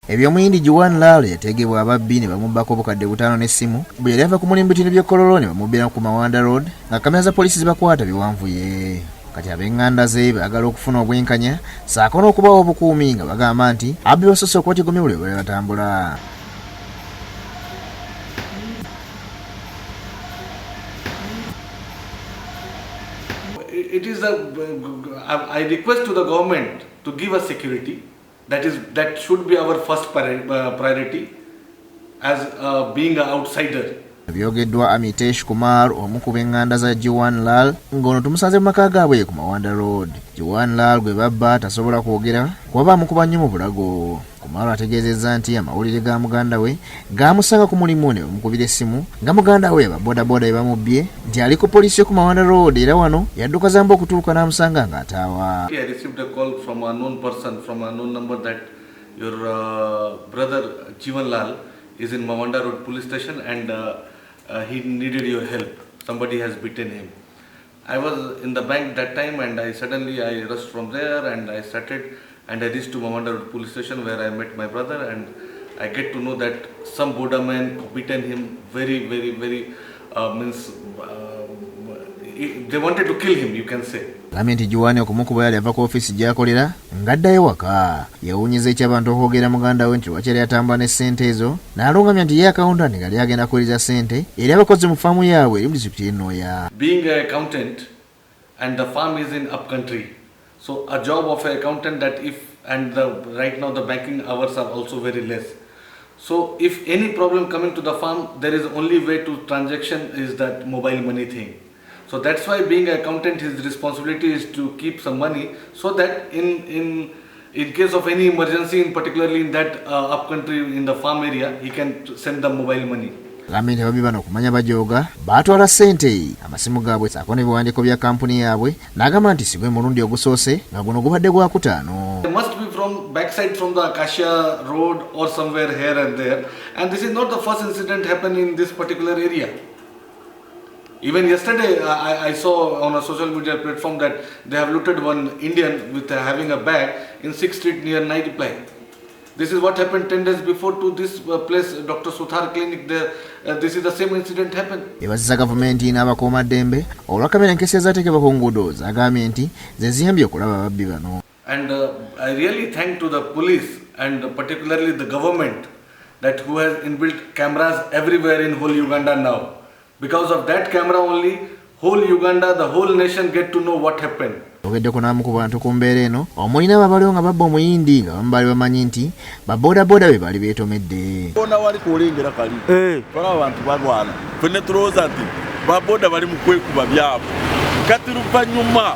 Eby'omuyindi Juan Lal yategebwa ababbi ne bamubbako obukadde 5 n'essimu bwe yali ava ku mulimu bitini by'Kololo ne bamubbira ku Mawanda Road nga kamera za poliisi zibakwata biwanvuye. Kati ab'enganda ze baagala okufuna obwenkanya saako n'okubawo obukuumi nga bagamba nti abbi basoose okubatigomya buli bwe batambula. It is I request to the government to give us security. That should be our first priority as being an outsider. Byogeddwa Amitesh Kumar omu ku b'enganda za Juan Lal ng'ono tumusanze mu maka gaabwe ku Mawanda Road. Juan Lal gwe babba tasobola kwogera kuba bamukuba nnyo mu bulago. Kumar ategeezezza nti amawulire ga muganda we gaamusanga ku mulimu ne bamukubira essimu nga muganda we ababodaboda be bamubbye nti ali ku poliisi ku Mawanda Road era wano yadduka zamba okutuuka n'amusanga ng'ataawa. I received a call from an unknown person from an unknown number that your brother Juan Lal is in Mawanda Road police station and he needed your help. Somebody has beaten him. I was in the bank that time and I rushed from there and I reached to Mawanda Road police station where I met my brother and I get to know that some Boda man beaten him very they wanted to kill him, you can say. Lamenti Juan okumukuba yali ava ku ofiisi gy'akolera ng'addayo waka yewuunyiza eky'abantu okwogera muganda we nti lwaki yali atambula ne ssente ezo n'alungamya nti ye accountant nga yali agenda kuwuliriza ssente eri abakozi mu faamu yaabwe eri mu disitulikiti y'e Nnoya. Being an accountant and the farm is in upcountry, so a job of an accountant right now the banking hours are also very less. So if any problem coming to the farm, there is only way to transaction is that mobile money thing. So that's why being an accountant, his responsibility is to keep some money so that in case of any emergency, particularly in that upcountry in the farm area, he can send the mobile money. Lamenti ababbi bano okumanya bajooga baatwala ssente amasimu gaabwe saako n'ebiwandiiko bya kampuni yaabwe n'agamba nti sigwe mulundi ogusoose nga guno gubadde gwa kutaano. They must be from backside from the Acacia Road or somewhere here and there, and this is not the first incident happened in this particular area. Even yesterday, I saw on a social media platform that they have looted one Indian with having a bag in 6th Street near Naidiply. This is what happened 10 days before to this place, Dr. Suthar Clinic. There, this is the same incident happened. Ebazisa gavumenti n'abakuumaddembe olwa kamera enkesi ezaateekebwa ku nguudo zagambye nti ze ziyambye okulaba ababbi bano. And I really thank to the police and particularly the government that who has inbuilt cameras everywhere in whole Uganda now. Because of that camera only, whole Uganda, the whole nation get to know what happened. Ogeddeko n'amu ku bantu ku mbeera eno omulina ababaliwo nga babba omuyindi nga bamu baali bamanyi nti babodaboda be baali beetomedde. Bona wali kuolengera kali twala abantu balwana fene tulowooza nti baboda bali mu kwekuba byabo kati luvannyuma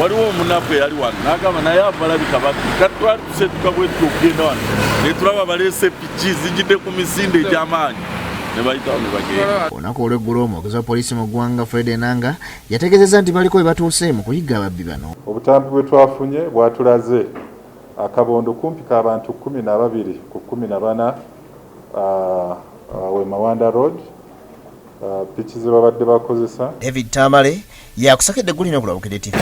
waliwo omunafu eyali wano n'agamba naye abalabika babbi kati twali tusetuka bwetuti okugenda wano ne tulaba baleese piki zijjidde ku misinde egy'amaanyi. Olunaku olw'eggulo omwogezi wa poliisi mu ggwanga Fred Enanga yategeezezza nti baliko bwe batuuse mu kuyigga ababbi bano. Obutambi bwe twafunye bwatulaze akabondo kumpi k'abantu 12 ku 14 we Mawanda Road piki ze babadde bakozesa. David Tamale yakusakedde eggulu n'okulabukira TV.